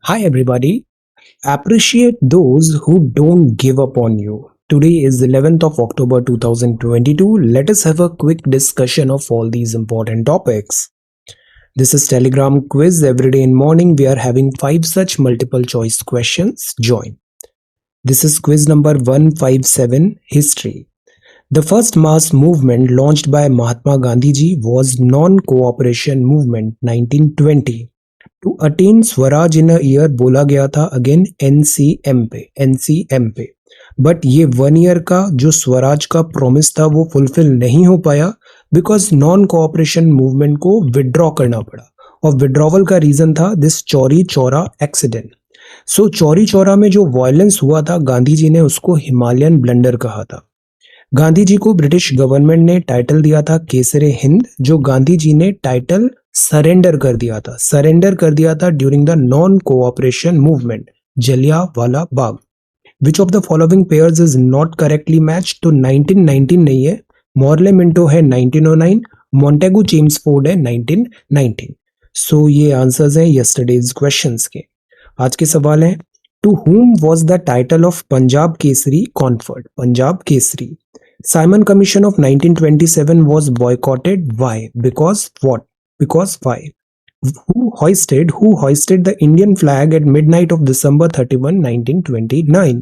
Hi, everybody. Appreciate those who don't give up on you. Today is 11th of October 2022. Let us have a quick discussion of all these important topics. This is Telegram quiz. Every day in morning, we are having 5 such multiple choice questions. Join. This is quiz number 157 History. The first mass movement launched by Mahatma Gandhi ji was Non-Cooperation Movement 1920. To attain swaraj in year बोला गया था again NCM पे but ये 1 year का जो स्वराज का promise था वो फुलफिल नहीं हो पाया बिकॉज नॉन कोऑपरेशन मूवमेंट को विड्रॉ करना पड़ा और विड्रॉवल का रीजन था दिस चौरी चौरा एक्सीडेंट। सो चौरी चौरा में जो वायलेंस हुआ था गांधी जी ने उसको हिमालयन ब्लंडर कहा था। गांधी जी को ब्रिटिश गवर्नमेंट ने टाइटल दिया था केसरे हिंद, जो गांधी जी ने टाइटल सरेंडर कर दिया था during the non cooperation movement Jallianwala Bagh. Which of the following pairs is not correctly match? तो 1919 नहीं है, मॉर्ले मिंटो है 1909, मॉन्टेगू चेम्सफोर्ड है 1919। सो ये आंसर्स हैं यस्टरडेज क्वेश्चंस के। आज के सवाल हैं, to whom was the title of Punjab Kesari conferred? Punjab Kesari. Simon Commission of 1927 was boycotted. Why? Because what? Because why? Who hoisted the Indian flag at midnight of December 31, 1929?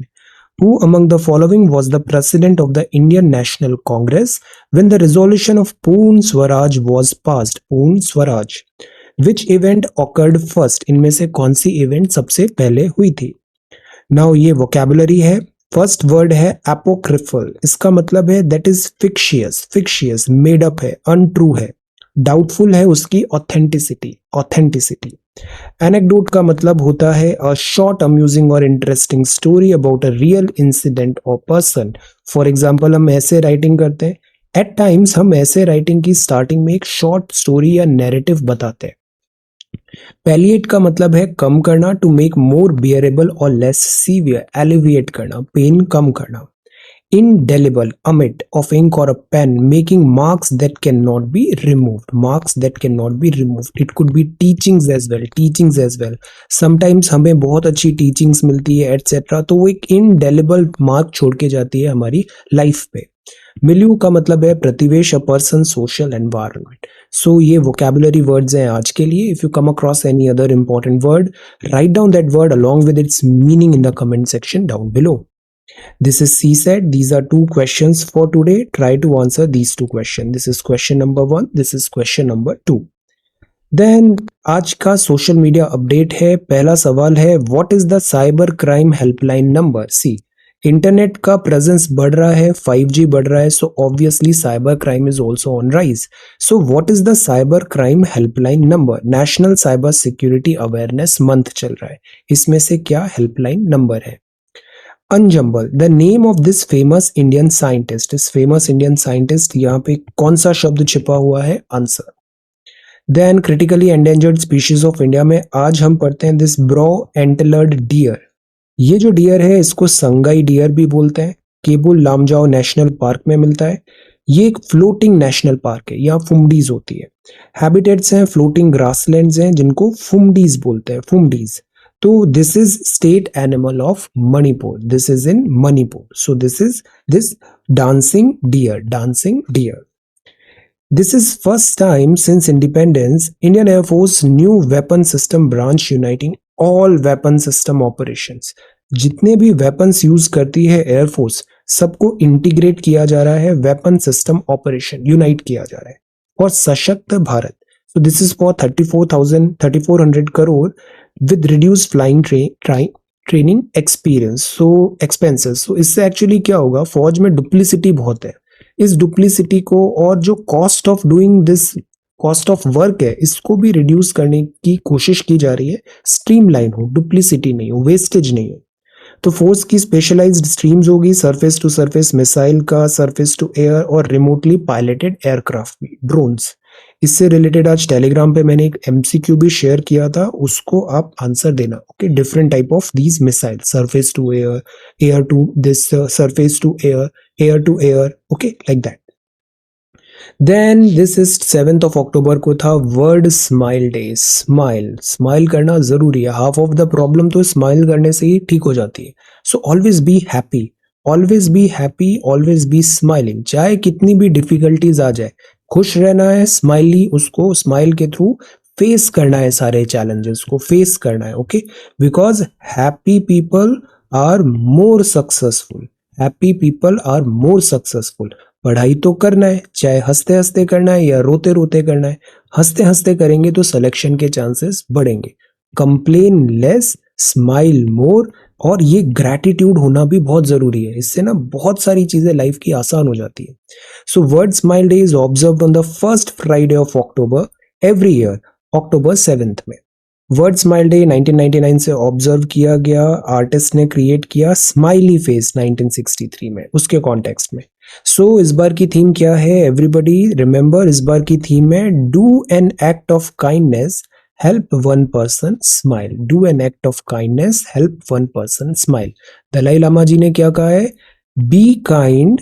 Who among the following was the president of the Indian National Congress when the resolution of Poon Swaraj was passed? Poon Swaraj. Which event occurred first? इनमें से कौन सी event सबसे पहले हुई थी? Now ये vocabulary है। First word है एपोक्रिफल, इसका मतलब है that is fictitious made up है, अनट्रू है। डाउटफुल है उसकी ऑथेंटिसिटी। एनेक्डोट का मतलब होता है अ शॉर्ट अम्यूजिंग और interesting story about a real incident और पर्सन। फॉर एग्जाम्पल हम ऐसे राइटिंग करते हैं, एट टाइम्स हम ऐसे राइटिंग की स्टार्टिंग में एक शॉर्ट स्टोरी या नैरेटिव बताते हैं। पैलिएट का मतलब है कम करना, टू मेक मोर बियरेबल और लेस सीवियर, एलिविएट करना, पेन कम करना। Indelible, omit of ink or a pen, making marks that cannot be removed. It could be teachings as well. Sometimes हमें बहुत अच्छी teachings मिलती है etc. तो वो एक indelible mark छोड़ के जाती है हमारी लाइफ पे। मिलियू का मतलब है प्रतिवेश, अ पर्सन, सोशल एनवायरनमेंट। सो ये वोकैबुलरी वर्ड्स हैं आज के लिए। If you come across any other important word, write down that word along with its meaning in the comment section down below. This is CSET. These are 2 questions for today. Try to answer these 2 questions. This is question number 1. This is question number 2. Then आज का social media update है। पहला सवाल है, what is the cyber crime helpline number? See, internet का presence बढ़ रहा है, 5G बढ़ रहा है, so obviously cyber crime is also on rise. So what is the cyber crime helpline number? National cyber security awareness month चल रहा है, इसमें से क्या हेल्पलाइन नंबर है? Unjumble, the name of this famous Indian scientist. इस famous Indian scientist, यहाँ पे कौन सा शब्द छिपा हुआ है? Answer. Then critically endangered species of India में आज हम पढ़ते हैं दिस ब्रो एंटलर्ड डियर। ये जो डियर है इसको संगाई डियर भी बोलते हैं। केबुल लामजाओ नेशनल पार्क में मिलता है। ये एक फ्लोटिंग नेशनल पार्क है, यहाँ फुमडीज होती है। हैबिटेट्स हैं, फ्लोटिंग ग्रासलैंड्स हैं जिनको फुमडीज बोलते हैं, फुमडीज। तो this is state animal of Manipur, this is in Manipur. So this is this dancing dear. This is first time since independence Indian Air Force new weapon system branch uniting all weapon system operations. जितने भी weapons use करती है air force सबको integrate किया जा रहा है, weapon system operation unite किया जा रहा है फॉर सशक्त Bharat. So this is for 3400 crore with reduced flying training experience, so expenses. So इससे एक्चुअली क्या होगा, फौज में डुप्लीसिटी बहुत है। इस डुप्लीसिटी को और जो cost of doing this cost of work है इसको भी रिड्यूस करने की कोशिश की जा रही है। स्ट्रीमलाइन हो, डुप्लीसिटी नहीं हो, वेस्टेज नहीं हो। तो फोर्स की स्पेशलाइज्ड स्ट्रीम्स होगी, सरफेस टू सरफेस मिसाइल का, सरफेस टू एयर और रिमोटली पायलटेड एयरक्राफ्ट भी, ड्रोन्स। इससे रिलेटेड आज टेलीग्राम पे मैंने एक एमसीक्यू भी शेयर किया था, उसको आप आंसर देना। Okay, different type of these missile, surface to air, air to this, surface to air, air to air, okay, like that. Then this is 7th of October को था world smile day. Smile smile करना जरूरी है, half of the problem तो smile करने से ही ठीक हो जाती है। So always be happy, always be happy, always be smiling. चाहे कितनी भी डिफिकल्टीज आ जाए, खुश रहना है, स्माइली उसको स्माइल के थ्रू फेस करना है, सारे चैलेंजेस को फेस करना है। Okay, because happy people are more successful, happy people are more successful. पढ़ाई तो करना है, चाहे हंसते हंसते करना है या रोते रोते करना है। हंसते हंसते करेंगे तो सिलेक्शन के चांसेस बढ़ेंगे। कंप्लेन लेस, स्माइल मोर। और ये ग्रैटिट्यूड होना भी बहुत जरूरी है, इससे ना बहुत सारी चीजें लाइफ की आसान हो जाती है। So world smile day is observed on the first Friday of October every year, October 7 में। वर्ल्ड स्माइल डे 1999 से ऑब्जर्व किया गया, आर्टिस्ट ने क्रिएट किया स्माइली फेस 1963 में, उसके कॉन्टेक्स्ट में। सो इस बार की थीम क्या है एवरीबॉडी रिमेंबर? इस बार की थीम है do an act of kindness, help one person smile. Do an act of kindness, help one person smile. Dalai Lama ji ने क्या कहा है? Be kind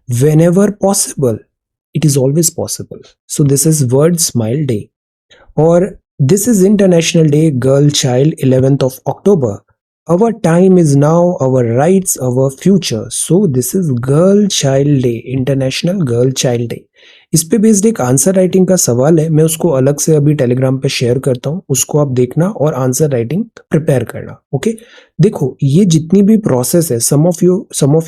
whenever possible, it is always possible. So this is world smile day. Or this is international day girl child 11th of October. Our time is now, our rights, our future. So this is girl child day, international girl child day. इस पे based एक answer writing का सवाल है, मैं उसको अलग से अभी टेलीग्राम पे शेयर करता हूँ, उसको आप देखना और आंसर राइटिंग प्रिपेयर करना। ओके, देखो ये जितनी भी प्रोसेस है, सम ऑफ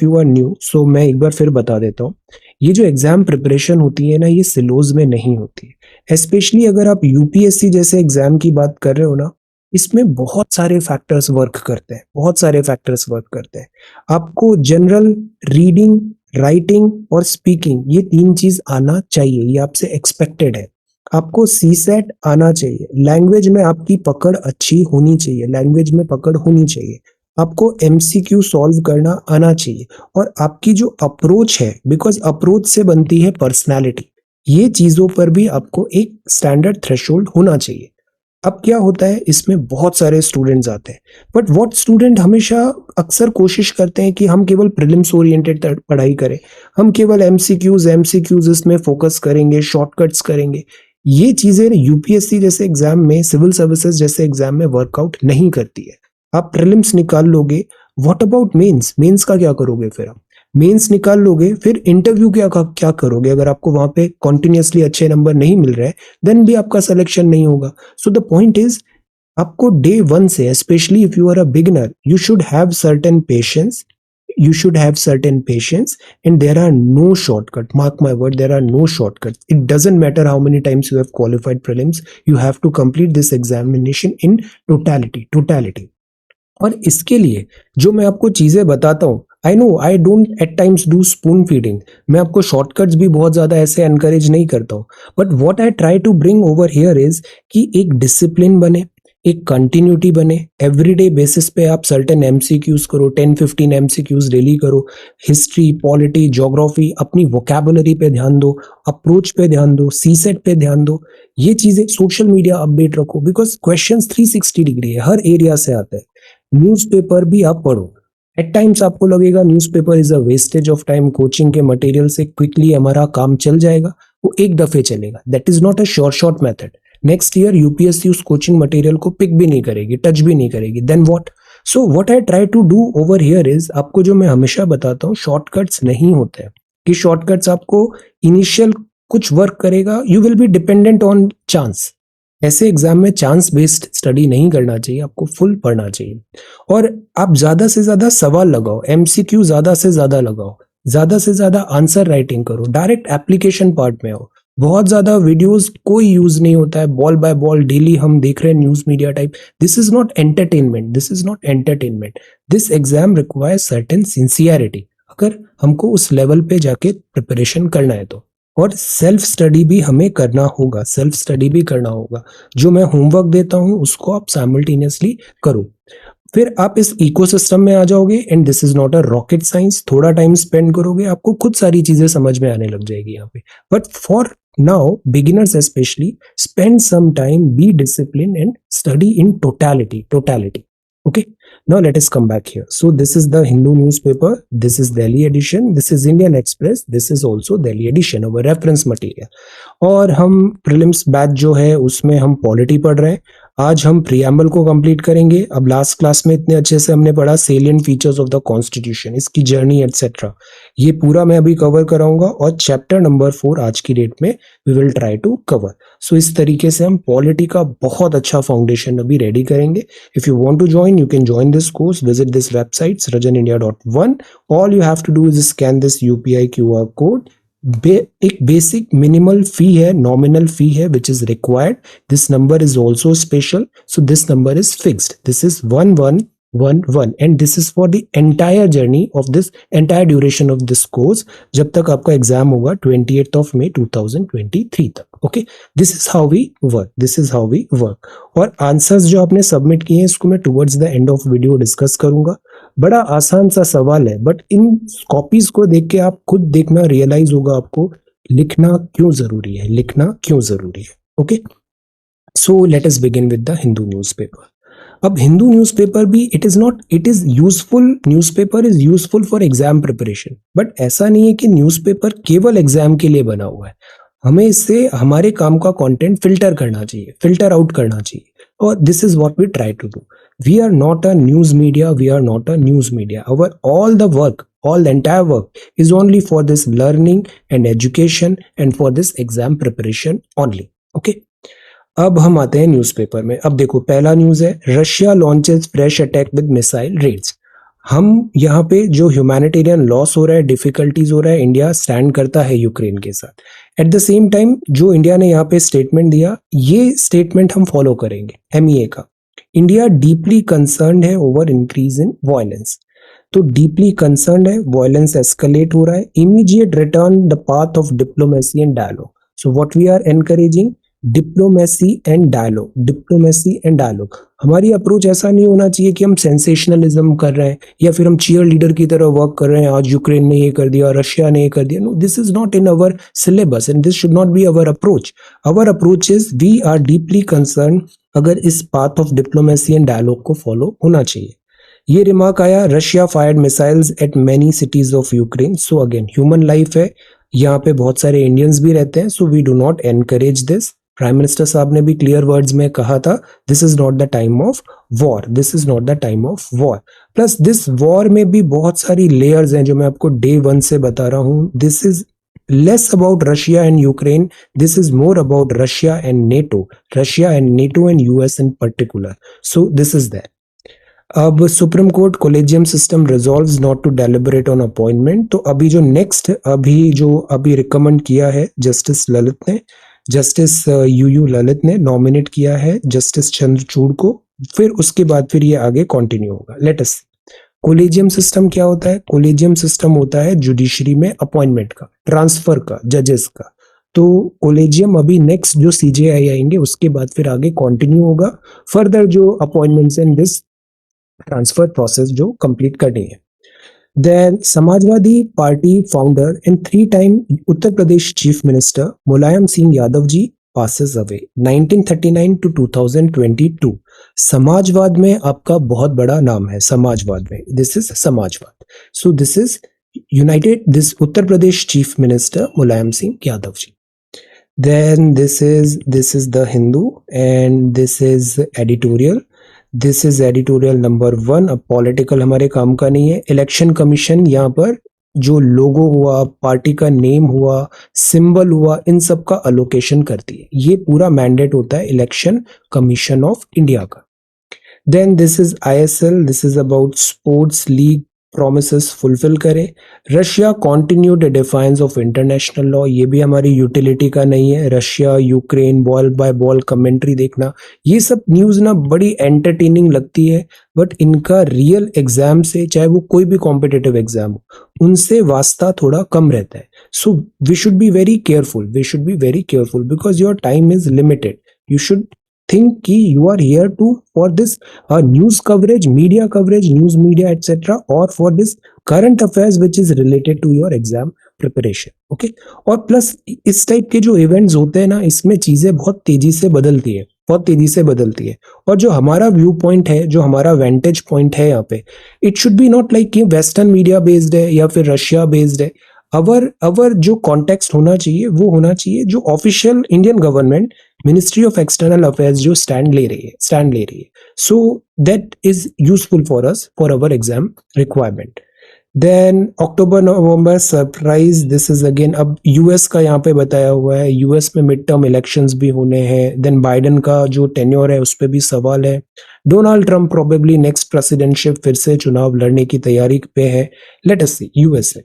यू आर न्यू, सो मैं एक बार फिर बता देता हूँ। ये जो एग्जाम प्रिपरेशन होती है ना, ये सिलोज में नहीं होती है। स्पेशली अगर आप यूपीएससी जैसे एग्जाम की बात कर रहे हो ना, इसमें बहुत सारे फैक्टर्स वर्क करते हैं, बहुत सारे फैक्टर्स वर्क करते हैं। आपको जनरल रीडिंग, राइटिंग और स्पीकिंग, ये 3 चीज आना चाहिए, ये आपसे एक्सपेक्टेड है। आपको सीसेट आना चाहिए, लैंग्वेज में आपकी पकड़ अच्छी होनी चाहिए, लैंग्वेज में पकड़ होनी चाहिए। आपको एमसीक्यू सॉल्व करना आना चाहिए, और आपकी जो अप्रोच है, बिकॉज अप्रोच से बनती है पर्सनैलिटी, ये चीजों पर भी आपको एक स्टैंडर्ड थ्रेशोल्ड होना चाहिए। अब क्या होता है, इसमें बहुत सारे स्टूडेंट्स आते हैं, बट व्हाट स्टूडेंट हमेशा अक्सर कोशिश करते हैं कि हम केवल प्रीलिम्स ओरिएंटेड पढ़ाई करें, हम केवल एमसीक्यूज इसमें फोकस करेंगे, शॉर्टकट्स करेंगे। ये चीजें यूपीएससी जैसे एग्जाम में, सिविल सर्विसेज जैसे एग्जाम में वर्कआउट नहीं करती है। आप प्रीलिम्स निकाल लोगे, व्हाट अबाउट मेंस? मेंस का क्या करोगे फिर? आप मेंस निकाल लोगे, फिर इंटरव्यू क्या करोगे? अगर आपको वहां पे कॉन्टिन्यूसली अच्छे नंबर नहीं मिल रहे, देन भी आपका सिलेक्शन नहीं होगा। सो द पॉइंट इज, आपको डे 1 से, specially if you are a beginner, you should have certain patience, you should have certain patience, and there are no shortcut. Mark my word, there are no shortcuts. It doesn't matter how many times you have qualified prelims, you have to complete this examination in totality. और इसके लिए जो मैं आपको चीजें बताता हूँ, I know I don't at times do spoon feeding, मैं आपको शॉर्टकट्स भी बहुत ज्यादा ऐसे एनकरेज नहीं करता हूँ, but what I try to bring over here is कि एक डिसिप्लिन बने, एक कंटिन्यूटी बने। एवरीडे बेसिस पे आप सर्टेन एमसीक्यूज करो, 10-15 एमसीक्यूज डेली करो। हिस्ट्री, पॉलिटी, ज्योग्राफी, अपनी वोकैबुलरी पे ध्यान दो, अप्रोच पे ध्यान दो, सीसेट पे ध्यान दो। ये चीजें, सोशल मीडिया अपडेट रखो, बिकॉज क्वेश्चंस 360 डिग्री है, हर एरिया से आते हैं। न्यूज़पेपर भी आप पढ़ो। एट टाइम्स आपको लगेगा newspaper is a wastage of time, coaching के मटेरियल से क्विकली हमारा काम चल जाएगा, वो एक दफे चलेगा। That is not a short method. Next year UPSC उस कोचिंग मटेरियल को पिक भी नहीं करेगी, टच भी नहीं करेगी, then what? So what I try to do over here is, आपको जो मैं हमेशा बताता हूँ, शॉर्टकट्स नहीं होते हैं कि शॉर्टकट्स आपको इनिशियल कुछ वर्क करेगा, you will be dependent on chance. ऐसे एग्जाम में चांस बेस्ड स्टडी नहीं करना चाहिए, आपको फुल पढ़ना चाहिए। और आप ज्यादा से ज्यादा सवाल लगाओ, एमसीक्यू ज्यादा से ज्यादा लगाओ, ज्यादा से ज्यादा आंसर राइटिंग करो, डायरेक्ट एप्लीकेशन पार्ट में आओ। बहुत ज्यादा वीडियोस कोई यूज नहीं होता है, बॉल बाय बॉल डेली हम देख रहे हैं news media type. This is not entertainment, this is not entertainment. This exam requires certain sincerity, अगर हमको उस लेवल पे जाके प्रिपरेशन करना है तो। और सेल्फ स्टडी भी हमें करना होगा, सेल्फ स्टडी भी करना होगा। जो मैं होमवर्क देता हूं उसको आप साइमल्टेनियसली करो, फिर आप इस इकोसिस्टम में आ जाओगे। And this is not a rocket science, थोड़ा टाइम स्पेंड करोगे, आपको खुद सारी चीजें समझ में आने लग जाएगी यहाँ पे। But for now beginners specially, spend some time, be discipline and study in totality. Okay, Now let us come back here. So this is the Hindu newspaper, this is Delhi edition, this is Indian Express, this is also Delhi edition, our reference material. और हम prelims batch जो है उसमें हम polity पढ़ रहे हैं. आज हम प्रीएम्बल को कंप्लीट करेंगे. अब लास्ट क्लास में इतने अच्छे से हमने पढ़ा salient features of the constitution, इसकी जर्नी एटसेट्रा. ये पूरा मैं अभी कवर कराऊंगा और चैप्टर नंबर 4 आज की डेट में we will try to cover. So इस तरीके से हम पॉलिटी का बहुत अच्छा फाउंडेशन अभी रेडी करेंगे. If you want to join, you can join this course. Visit this website srajanindia.1. All you have to do is scan this UPI QR code. एक बेसिक मिनिमल फी है, nominal fee है which is required. This number is also special, so this number is fixed. This is 1111 and this is for the entire journey of this entire duration of this course, जब तक आपका exam होगा 28 May 2023 तक. Okay, this is how we work, this is how we work. और answers जो आपने submit किए हैं इसको मैं towards the end of video discuss करूंगा. बड़ा आसान सा सवाल है, बट इन कॉपीज को देख के आप खुद देखना, रियलाइज होगा आपको लिखना क्यों जरूरी है, लिखना क्यों जरूरी है. Okay, so let us begin with the Hindu newspaper. अब हिंदू न्यूज़पेपर भी it is useful, newspaper is useful for exam preparation. But ऐसा नहीं है कि न्यूज़पेपर केवल एग्जाम के लिए बना हुआ है. हमें इससे हमारे काम का कंटेंट फिल्टर करना चाहिए, फिल्टर आउट करना चाहिए. और this is what we try to do. We are not a news media, we are not a news media. All the entire work is only for this learning and education and for this exam preparation only. Okay. अब हम आते हैं newspaper में. अब देखो पहला news है Russia launches fresh attack with missile raids. हम यहाँ पे जो ह्यूमैनिटेरियन लॉस हो रहा है, डिफिकल्टीज हो रहा है, इंडिया स्टैंड करता है यूक्रेन के साथ. एट द सेम टाइम जो इंडिया ने यहाँ पे स्टेटमेंट दिया, ये स्टेटमेंट हम फॉलो करेंगे. MEA का इंडिया डीपली कंसर्न्ड है ओवर इंक्रीज इन वायलेंस. तो डीपली कंसर्न्ड है, वायलेंस एस्केलेट हो रहा है. Immediate return the path of diplomacy and dialogue. So what we are encouraging, diplomacy and dialogue, diplomacy and dialogue. हमारी approach ऐसा नहीं होना चाहिए कि हम सेंसेशनलिज्म कर रहे हैं या फिर हम चीयर लीडर की तरह वर्क कर रहे हैं. आज यूक्रेन ने ये कर दिया, रशिया ने ये कर दिया. No, this is not in our syllabus and this should not be our approach. Our approach is we are deeply concern. अगर इस path of diplomacy and dialogue को फॉलो होना चाहिए. ये रिमार्क आया, Russia fired missiles at many cities of Ukraine. So again human life है, यहाँ पे बहुत सारे इंडियंस भी रहते हैं. So we do not encourage this. Prime minister साहब ने भी क्लियर वर्ड्स में कहा था, this is not the time of war, this is not the time of war. Plus this war में भी बहुत सारी लेयर्स हैं जो मैं आपको डे 1 से बता रहा हूँ. This is less about Russia and Ukraine. This is more about Russia and NATO and US in particular. So this is that. अब Supreme Court collegium system resolves not to deliberate on appointment. तो अभी जो next अभी recommend किया है justice Lalit ने, justice UU Lalit ने nominate किया है जस्टिस चंद्रचूड़ को. फिर उसके बाद फिर ये आगे कंटिन्यू होगा. Let us. कोलेजियम सिस्टम क्या होता है? कोलेजियम सिस्टम होता है जुडिशरी में अपॉइंटमेंट का, ट्रांसफर का, जजेस का. तो कोलेजियम अभी नेक्स्ट जो CJI आएंगे उसके बाद फिर आगे कंटिन्यू होगा. फर्दर जो appointments in this transfer process जो कंप्लीट करनी है. Then Samajwadi party founder and 3 time Uttar Pradesh chief minister Mulayam Singh Yadav ji passes away 1939 to 2022. समाजवाद में आपका बहुत बड़ा नाम है, समाजवाद में. This is Samajwad. So this is this Uttar Pradesh chief minister Mulayam Singh Yadav ji. Then this is the Hindu and this is editorial. This is editorial number 1. अब पॉलिटिकल हमारे काम का नहीं है. इलेक्शन कमीशन यहाँ पर जो लोगो हुआ, पार्टी का नेम हुआ, सिंबल हुआ, इन सब का अलोकेशन करती है. ये पूरा मैंडेट होता है इलेक्शन कमीशन ऑफ इंडिया का. Then this is ISL. This is about sports league promises fulfil करे. Russia continued defiance of international law. ये भी हमारी यूटिलिटी का नहीं है. Russia Ukraine ball by ball commentary देखना, ये सब न्यूज ना बड़ी एंटरटेनिंग लगती है, बट इनका रियल एग्जाम से, चाहे वो कोई भी कॉम्पिटिटिव एग्जाम हो, उनसे वास्ता थोड़ा कम रहता है. So we should be very careful, because your time is limited. You should think कि you are here to for this news coverage, media coverage, news media etc. or for this current affairs which is related to your exam preparation. Okay. और plus इस type के जो events होते हैं ना, इसमें चीजें बहुत तेजी से बदलती है. बहुत तेजी से बदलती है। और जो हमारा व्यू पॉइंट है, जो हमारा वेंटेज पॉइंट है यहाँ पे, it should be not like कि वेस्टर्न मीडिया बेस्ड है या फिर रशिया बेस्ड है। अवर जो कॉन्टेक्स्ट होना चाहिए वो होना चाहिए जो official Indian government ministry of external affairs जो स्टैंड ले रही है। So that is useful for us for our exam requirement. Then October November surprise, this is again, अब यूएस का यहाँ पे बताया हुआ है, यूएस में मिड टर्म इलेक्शंस भी होने हैं। देन बाइडेन का जो टेन्योर है उस पर भी सवाल है। Donald Trump probably next presidentship फिर से चुनाव लड़ने की तैयारी पे है। Let us see USA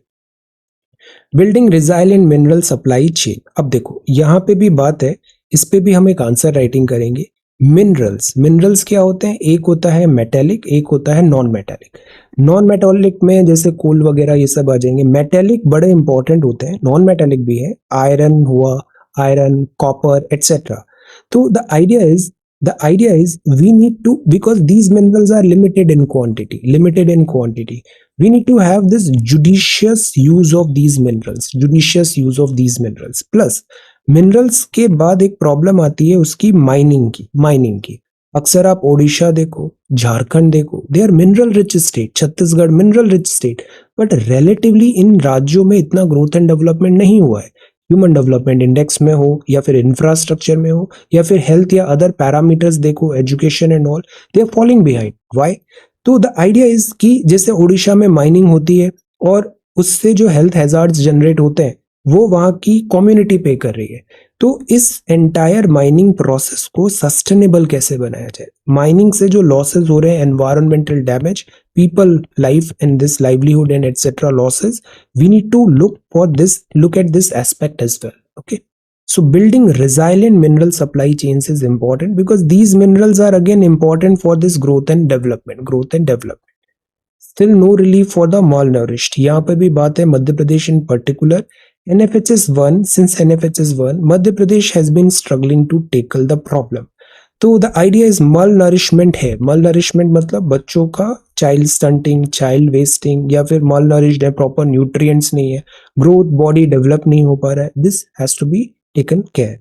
building resilient mineral supply chain. अब देखो यहाँ पे भी बात है, इस पे भी हम एक आंसर राइटिंग करेंगे। मिनरल्स क्या होते हैं? एक होता है मेटेलिक, एक होता है नॉन मेटेलिक। नॉन मेटेलिक में जैसे कोल वगैरह ये सब आ जाएंगे। मेटेलिक बड़े इंपॉर्टेंट होते हैं, नॉन मेटेलिक भी है, आयरन हुआ, आयरन, कॉपर एटसेट्रा। तो the idea is we need to, because these minerals are limited in quantity, we need to have this judicious use of these minerals. Plus minerals के बाद एक problem आती है उसकी माइनिंग की। अक्सर आप ओडिशा देखो, झारखंड देखो, they are mineral rich state, Chhattisgarh mineral rich state, but relatively इन राज्यों में इतना ग्रोथ एंड डेवलपमेंट नहीं हुआ है। ह्यूमन डेवलपमेंट इंडेक्स में हो या फिर इंफ्रास्ट्रक्चर में हो या फिर हेल्थ या अदर पैरामीटर्स देखो, education and all, they are following behind. Why? तो द आइडिया इज कि जैसे ओडिशा में माइनिंग होती है और उससे जो हेल्थ हैजार्ड्स जनरेट होते हैं वो वहां की कम्युनिटी पे कर रही है। तो इस एंटायर माइनिंग प्रोसेस को सस्टेनेबल कैसे बनाया जाए? माइनिंग से जो लॉसेस हो रहे हैं, environmental damage, people life and this livelihood and etcetera losses, we need to look at this aspect as well. Okay, so building resilient mineral supply chains is important because these minerals are again important for this growth and development. Still no relief for the malnourished. यहाँ पे भी बात है Madhya Pradesh in particular. NFHS 1, since NFHS 1, Madhya Pradesh has been struggling to tackle the problem. तो the idea is malnourishment है। malnourishment मतलब बच्चों का चाइल्ड स्टंटिंग, चाइल्ड वेस्टिंग, या फिर malnourished है, प्रॉपर न्यूट्रिएंट्स नहीं है, ग्रोथ, बॉडी डेवलप नहीं हो पा रहा है। This has to be taken care.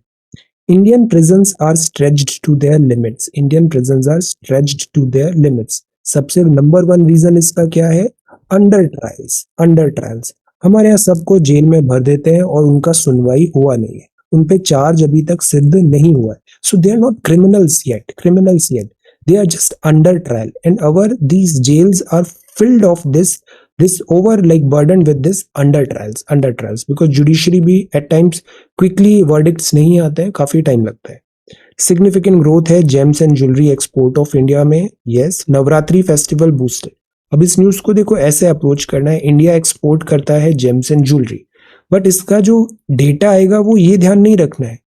Indian prisons are stretched to their limits. सबसे नंबर 1 रीजन इसका क्या है? Under trials. हमारे यहाँ सबको जेल में भर देते हैं और उनका सुनवाई हुआ नहीं है, उन पे चार्ज अभी तक सिद्ध नहीं हुआ है। So they are not criminals yet, they are just under trial and these jails are filled of this over like burdened with this under trials because judiciary भी at times quickly verdicts नहीं आते हैं, काफी time लगता है। Significant growth है gems and jewellery export of India में। Yes, Navratri festival boosted. अब इस न्यूज को देखो ऐसे अप्रोच करना है, इंडिया एक्सपोर्ट करता है जेम्स एंड ज्वेलरी, बट इसका जो डेटा आएगा वो ये ध्यान नहीं रखना है,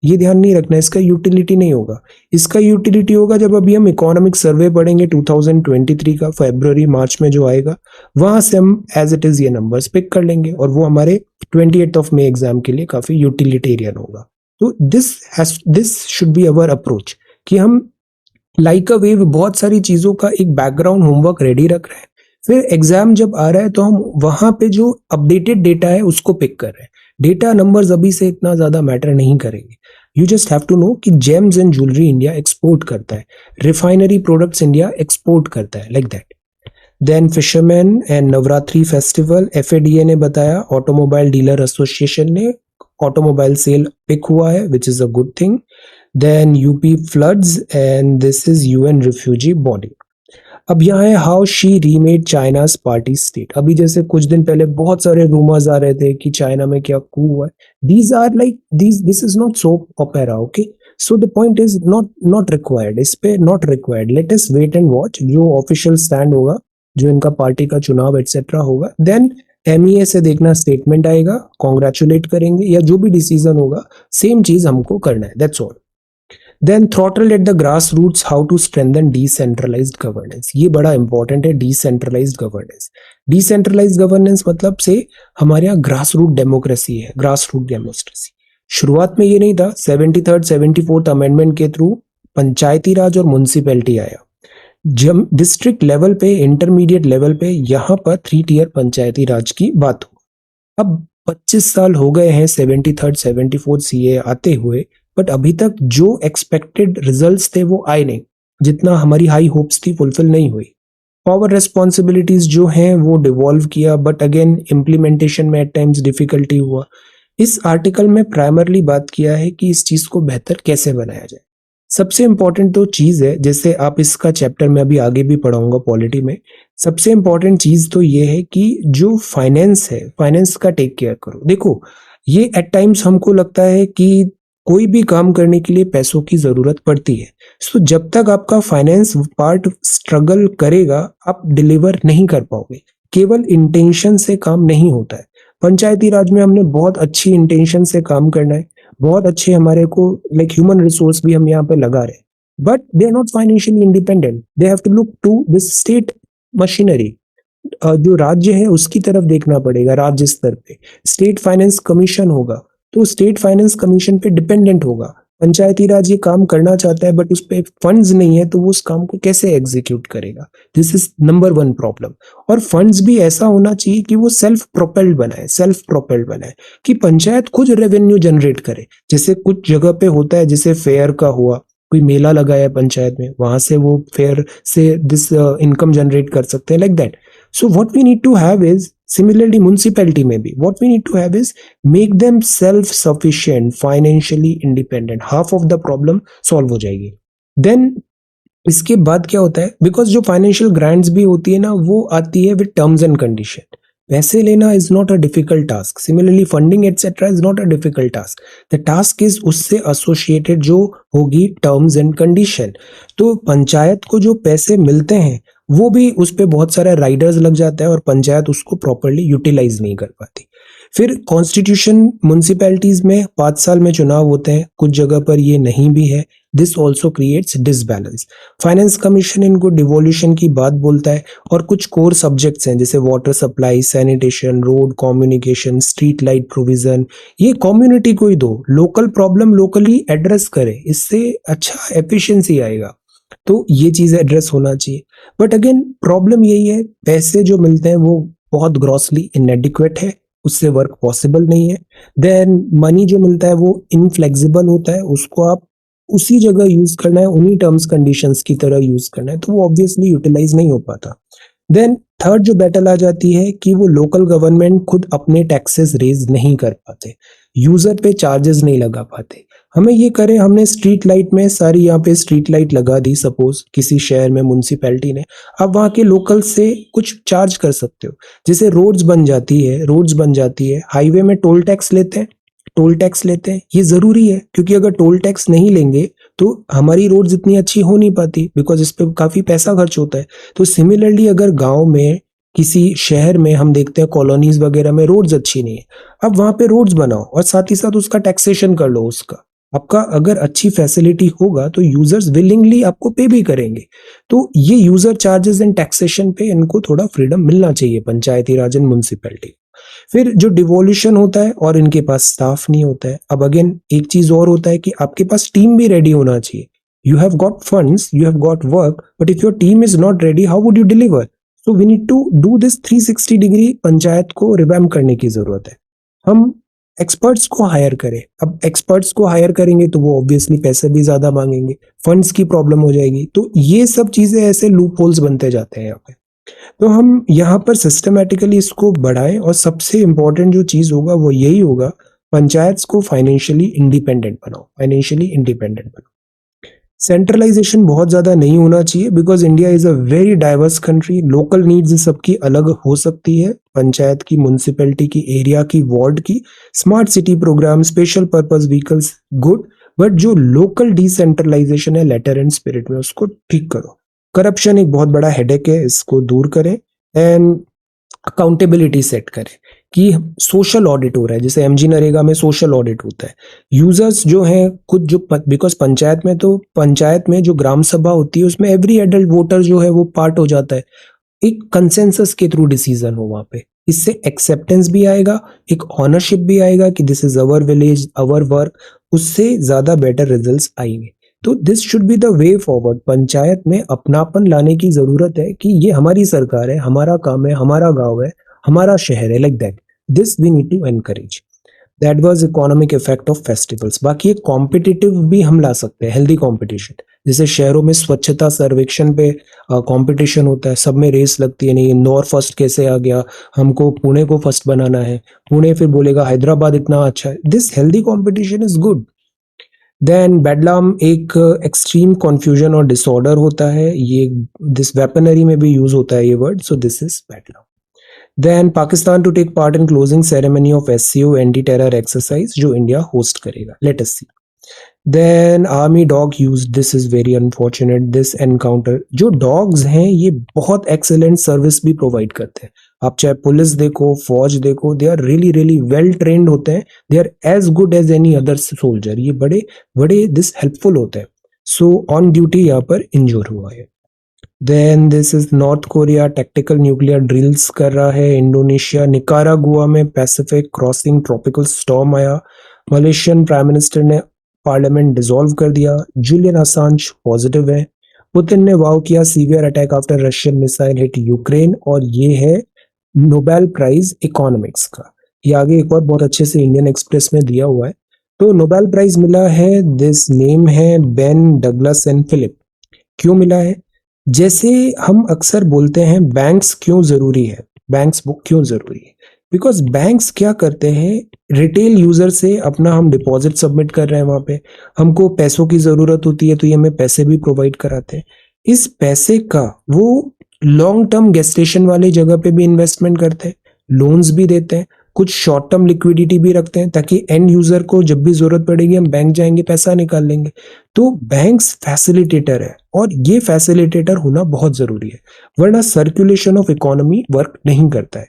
इसका यूटिलिटी नहीं होगा। इसका यूटिलिटी होगा जब अभी हम इकोनॉमिक सर्वे पढ़ेंगे 2023 का, फरवरी मार्च में जो आएगा, वहां से हम एज इट इज ये नंबर्स पिक कर लेंगे और वो हमारे 28 मई एग्जाम के लिए काफी यूटिलिटेरियन होगा। तो this should be our approach कि हम लाइक अ वेव बहुत सारी चीजों का एक बैकग्राउंड होमवर्क रेडी रख रहे हैं, फिर एग्जाम जब आ रहा है तो हम वहां पे जो अपडेटेड डेटा है उसको पिक कर रहे हैं। डेटा नंबर्स अभी से इतना ज्यादा मैटर नहीं करेंगे। You just have to know कि gems and jewellery India export करता है, रिफाइनरी प्रोडक्ट्स इंडिया एक्सपोर्ट करता है, like that. Then fisherman and Navratri festival, FADA ने बताया, ऑटोमोबाइल डीलर एसोसिएशन ने, ऑटोमोबाइल सेल पिक हुआ है, which is a good thing. Then UP floods and this is UN refugee body. अब यहाँ है how she remade China's party state. अभी जैसे कुछ दिन पहले बहुत सारे रूमर्स आ रहे थे कि चाइना में क्या कू हुआ है। These are like this is not soap opera, okay? So the point is not required, इस पे not required. Let us wait and watch जो ऑफिशियल स्टैंड होगा, जो इनका पार्टी का चुनाव एटसेट्रा होगा, देन MEA से देखना स्टेटमेंट आएगा, कॉन्ग्रेचुलेट करेंगे, या जो भी डिसीजन होगा सेम चीज हमको करना है, that's all. Then throttle at the grass roots, how to strengthen decentralised governance. ये बड़ा इंपॉर्टेंट है, डिसेंट्रलाइज्ड गवर्नेंस मतलब से हमारे यहाँ ग्रास रूट डेमोक्रेसी है, शुरुआत में ये नहीं था, 73rd 74th अमेंडमेंट के थ्रू पंचायती राज और म्युनिसिपैलिटी आया। जब डिस्ट्रिक्ट लेवल पे, इंटरमीडिएट लेवल पे यहाँ पर 3 टियर पंचायती राज की बात हो। अब 25 साल हो गए हैं 73rd 74th CA आते हुए, बट अभी तक जो एक्सपेक्टेड रिजल्ट्स थे वो आए नहीं, जितना हमारी हाई होप्स थी फुलफिल नहीं हुई। पावर रिस्पॉन्सिबिलिटीज जो हैं वो डिवॉल्व किया, बट अगेन इम्प्लीमेंटेशन में एट टाइम्स डिफिकल्टी हुआ। इस आर्टिकल में प्राइमरली बात किया है कि इस चीज को बेहतर कैसे बनाया जाए। सबसे इंपॉर्टेंट तो चीज है, जैसे आप इसका चैप्टर में अभी आगे भी पढ़ाऊंगा पॉलिटी में, सबसे इंपॉर्टेंट चीज तो ये है कि जो फाइनेंस है, फाइनेंस का टेक केयर करो। देखो, ये एट टाइम्स हमको लगता है कि कोई भी काम करने के लिए पैसों की जरूरत पड़ती है। सो जब तक आपका फाइनेंस पार्ट स्ट्रगल करेगा, आप डिलीवर नहीं कर पाओगे। केवल इंटेंशन से काम नहीं होता है। पंचायती राज में हमने बहुत अच्छी इंटेंशन से काम करना है, बहुत अच्छे हमारे को लाइक ह्यूमन रिसोर्स भी हम यहाँ पे लगा रहे हैं, but they are not financially independent, they have to look to this state machinery. जो राज्य है उसकी तरफ देखना पड़ेगा। राज्य स्तर पे स्टेट फाइनेंस कमीशन होगा, तो स्टेट फाइनेंस कमीशन पे डिपेंडेंट होगा। पंचायती राज ये काम करना चाहता है बट उस पे फंड्स नहीं है, तो वो उस काम को कैसे एग्जीक्यूट करेगा? This is number one problem. और फंड्स भी ऐसा होना चाहिए कि वो सेल्फ प्रोपेल्ड बनाए, सेल्फ प्रोपेल्ड बनाए, कि पंचायत खुद रेवेन्यू जनरेट करे। जैसे कुछ जगह पे होता है, जैसे फेयर का हुआ, कोई मेला लगाया पंचायत में, वहां से वो फेयर से दिस इनकम जनरेट कर सकते हैं, like that. So what we need to have is, similarly municipality में भी, what we need to have is make them self-sufficient, financially independent. Half of the problem solve हो जाएगी। Then इसके बाद क्या होता है, बिकॉज जो फाइनेंशियल ग्रांट्स भी होती है ना, वो आती है विद टर्म्स एंड कंडीशन। पैसे लेना is not a difficult task, similarly funding etcetera is not a difficult task. The task is उससे एसोसिएटेड जो होगी टर्म्स एंड कंडीशन। तो पंचायत को जो पैसे मिलते हैं वो भी उस पर बहुत सारा राइडर्स लग जाता है और पंचायत उसको प्रॉपरली यूटिलाइज नहीं कर पाती। फिर कॉन्स्टिट्यूशन, म्यूनिसिपैलिटीज में 5 साल में चुनाव होते हैं, कुछ जगह पर ये नहीं भी है। This also creates disbalance. Finance commission इनको डिवोल्यूशन की बात बोलता है, और कुछ कोर सब्जेक्ट्स हैं जैसे water supply, sanitation, road communication, street light provision, ये कम्युनिटी को ही दो, लोकल प्रॉब्लम लोकली एड्रेस करे, इससे अच्छा एफिशिएंसी आएगा। तो ये चीज एड्रेस होना चाहिए। बट अगेन प्रॉब्लम यही है, पैसे जो मिलते हैं वो बहुत ग्रॉसली इनएडिक्वेट है, उससे वर्क पॉसिबल नहीं है। देन मनी जो मिलता है वो इनफ्लेक्सिबल होता है, उसको आप उसी जगह यूज करना है, उन्हीं टर्म्स कंडीशंस की तरह यूज करना है, तो वो ऑब्वियसली यूटिलाइज नहीं हो पाता। देन थर्ड जो बैटल आ जाती है कि वो लोकल गवर्नमेंट खुद अपने टैक्सेस रेज नहीं कर पाते, यूजर पे चार्जेस नहीं लगा पाते। हमें ये करें, हमने स्ट्रीट लाइट में सारी यहाँ पे स्ट्रीट लाइट लगा दी, सपोज किसी शहर में म्युनिसिपैलिटी ने, आप वहाँ के लोकल से कुछ चार्ज कर सकते हो। जैसे रोड्स बन जाती है, हाईवे में टोल टैक्स लेते हैं, ये जरूरी है, क्योंकि अगर टोल टैक्स नहीं लेंगे तो हमारी रोड्स इतनी अच्छी हो नहीं पाती, बिकॉज इस पे काफी पैसा खर्च होता है। तो सिमिलरली अगर गांव में, किसी शहर में हम देखते हैं कॉलोनीज वगैरह में रोड्स अच्छी नहीं है, अब वहां पे रोड्स बनाओ और साथ ही साथ उसका टैक्सेशन कर लो। उसका आपका अगर अच्छी फैसिलिटी होगा तो यूजर्स विलिंगली आपको पे भी करेंगे। तो ये यूजर चार्जेस एंड टैक्सेशन पे इनको थोड़ा फ्रीडम मिलना चाहिए, पंचायती राज एंड म्युनिसिपैलिटी। फिर जो डिवोल्यूशन होता है और इनके पास स्टाफ नहीं होता है। अब अगेन एक चीज और होता है कि आपके पास टीम भी रेडी होना चाहिए। You have got funds, you have got work, but if your team is not ready, how would you deliver? So we need to do this 360 degree. Panchayat को रिवैम्प करने की जरूरत है। हम एक्सपर्ट्स को हायर करें। अब एक्सपर्ट्स को हायर करेंगे तो वो ऑब्वियसली पैसे भी ज्यादा मांगेंगे, फंड्स की प्रॉब्लम हो जाएगी। तो ये सब चीजें ऐसे लूप होल्स बनते जाते हैं यहाँ पे। तो हम यहाँ पर सिस्टमैटिकली इसको बढ़ाएं, और सबसे इंपॉर्टेंट जो चीज होगा वो यही होगा, पंचायत को फाइनेंशियली इंडिपेंडेंट बनाओ। सेंट्रलाइजेशन बहुत ज्यादा नहीं होना चाहिए, because India is a very diverse country. Local needs सबकी अलग हो सकती है, पंचायत की, म्युनिसिपैलिटी की, एरिया की, वार्ड की। Smart city programme, special purpose vehicles, good, but जो लोकल डिसेंट्रलाइजेशन है लेटर एंड स्पिरिट में, उसको ठीक करो। करप्शन एक बहुत बड़ा हेडेक है, इसको दूर करें। एंड अकाउंटेबिलिटी सेट करें कि सोशल ऑडिट हो रहा है, जैसे एमजी नरेगा में सोशल ऑडिट होता है। यूजर्स जो हैं खुद, जो बिकॉज पंचायत में जो ग्राम सभा होती है उसमें एवरी एडल्ट वोटर जो है वो पार्ट हो जाता है, एक कंसेंसस के थ्रू डिसीजन हो वहां पे। इससे एक्सेप्टेंस भी आएगा, एक ऑनरशिप भी आएगा कि this is our village, our work, उससे ज्यादा बेटर रिजल्ट्स आएंगे। तो this should be the way forward. Panchayat में अपनापन लाने की जरूरत है कि ये हमारी सरकार है, हमारा काम है, हमारा गांव है, हमारा शहर है, like that. This we need to encourage. That was economic effect of festivals. बाकी एक कॉम्पिटिटिव भी हम ला सकते हैं, हेल्दी कंपटीशन। जैसे शहरों में स्वच्छता सर्वेक्षण पे कंपटीशन होता है, सब में रेस लगती है, नहीं इंदौर फर्स्ट कैसे आ गया, हमको पुणे को फर्स्ट बनाना है, पुणे फिर बोलेगा हैदराबाद इतना अच्छा है। This healthy competition is good. Then bedlam एक एक्सट्रीम कन्फ्यूजन और डिसऑर्डर होता है, ये दिस वेपनरी में भी यूज होता है ये word, so this is bedlam. Then Pakistan to take part in closing ceremony of SCO anti terror exercise जो इंडिया होस्ट करेगा, let us see. Then army dog use, this is very unfortunate, this encounter. जो dogs हैं ये बहुत excellent service भी provide करते हैं। आप चाहे पुलिस देखो, फौज देखो, they are really really well trained होते हैं, they are as good as any other soldier. ये बड़े बड़े दिस हेल्पफुल होते हैं। सो ऑन ड्यूटी यहाँ पर इंजोर हुआ है। Then this is North Korea tactical nuclear drills कर रहा है। इंडोनेशिया निकारागुआ में पैसिफिक क्रॉसिंग ट्रॉपिकल स्टॉर्म आया। मलेशियन प्राइम मिनिस्टर ने पार्लियामेंट डिसॉल्व कर दिया। जूलियन असांज पॉजिटिव है। पुतिन ने वाव किया severe attack after Russian missile hit Ukraine, और ये है नोबेल प्राइज इकोनॉमिक्स का। ये आगे एक और बहुत अच्छे से इंडियन एक्सप्रेस में दिया हुआ है। तो नोबेल प्राइज मिला है, दिस नेम है बेन डगलस एंड फिलिप। क्यों मिला है? जैसे हम अक्सर बोलते हैं बैंक्स क्यों जरूरी है, बैंक्स बुक क्यों जरूरी है, बिकॉज बैंक्स क्या करते हैं, रिटेल यूजर से अपना हम डिपॉजिट सबमिट कर रहे हैं, वहां पे हमको पैसों की जरूरत होती है तो ये हमें पैसे भी प्रोवाइड कराते हैं। इस पैसे का वो लॉन्ग टर्म गेस्टेशन वाली जगह पे भी इन्वेस्टमेंट करते हैं, लोन्स भी देते हैं, कुछ शॉर्ट टर्म लिक्विडिटी भी रखते हैं, ताकि एंड यूजर को जब भी जरूरत पड़ेगी हम बैंक जाएंगे पैसा निकाल लेंगे। तो बैंक्स फैसिलिटेटर है, और ये फैसिलिटेटर होना बहुत जरूरी है, वरना सर्कुलेशन ऑफ इकोनॉमी वर्क नहीं करता है।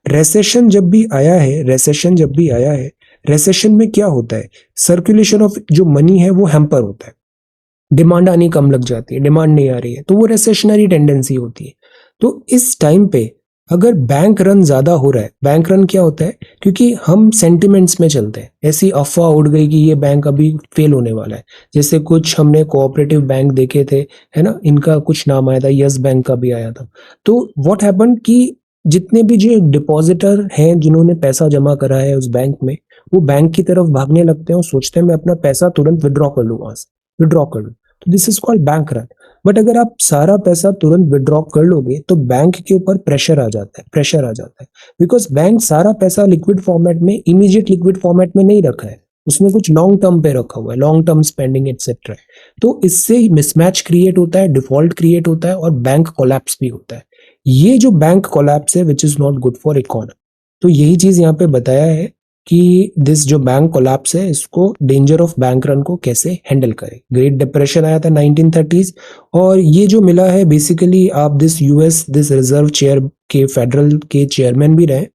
रेसेशन जब भी आया है, रेसेशन में क्या होता है, सर्कुलेशन ऑफ जो मनी है वो हैम्पर होता है, डिमांड आनी कम लग जाती है, डिमांड नहीं आ रही है, तो वो रेसेशनरी टेंडेंसी होती है। तो इस टाइम पे अगर बैंक रन ज्यादा हो रहा है, बैंक रन क्या होता है, क्योंकि हम सेंटिमेंट्स में चलते हैं, ऐसी अफवाह उड़ गई कि ये बैंक अभी फेल होने वाला है। जैसे कुछ हमने कोऑपरेटिव बैंक देखे थे, है ना, इनका कुछ नाम आया था, यस बैंक का भी आया था। तो व्हाट हैपेंड कि जितने भी जो डिपॉजिटर हैं जिन्होंने पैसा जमा करा है उस बैंक में, वो बैंक की तरफ भागने लगते हैं और सोचते हैं मैं अपना पैसा तुरंत विड्रॉ कर लूँ, वहां से विड्रॉ कर लूँ। तो this is called bank run. But अगर आप सारा पैसा तुरंत विड्रॉ कर लोगे तो बैंक के ऊपर प्रेशर आ जाता है, बिकॉज बैंक सारा पैसा लिक्विड फॉर्मेट में, इमीडिएट लिक्विड फॉर्मेट में नहीं रखा है, उसमें कुछ लॉन्ग टर्म पे रखा हुआ है, लॉन्ग टर्म स्पेंडिंग एक्सेट्रा। तो इससे मिसमैच क्रिएट होता है, डिफॉल्ट क्रिएट होता है, और बैंक कोलैप्स भी होता है। ये जो बैंक कोलैप्स है which is not good for economy. तो यही चीज यहाँ पे बताया है कि दिस जो बैंक कोलैप्स है, इसको डेंजर ऑफ बैंक रन को कैसे हैंडल करें। ग्रेट डिप्रेशन आया था 1930s, और ये जो मिला है बेसिकली, आप this US this reserve chair के फेडरल के चेयरमैन भी रहे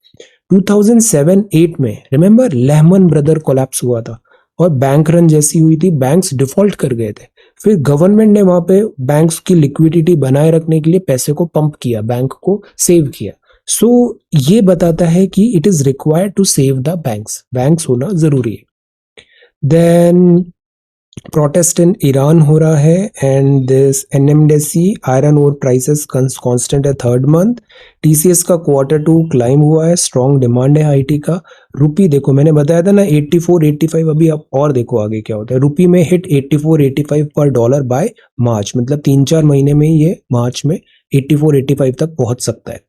2007-8 में। रिमेंबर लेहमन ब्रदर कोलैप्स हुआ था और बैंक रन जैसी हुई थी, बैंक्स डिफॉल्ट कर गए थे। फिर गवर्नमेंट ने वहां पे बैंक्स की लिक्विडिटी बनाए रखने के लिए पैसे को पंप किया, बैंक को सेव किया। सो ये बताता है कि it is required to save the banks होना जरूरी है। देन प्रोटेस्ट इन ईरान हो रहा है, and this NMDC iron ore prices constant है थर्ड मंथ। TCS का Q2 क्लाइम हुआ है, स्ट्रॉन्ग डिमांड है IT का। रुपी देखो, मैंने बताया था ना 84-85, अभी आप और देखो आगे क्या होता है। रुपी में हिट 84-85 पर डॉलर बाय मार्च, मतलब 3-4 महीने में ये मार्च में 84-85 तक पहुंच सकता है।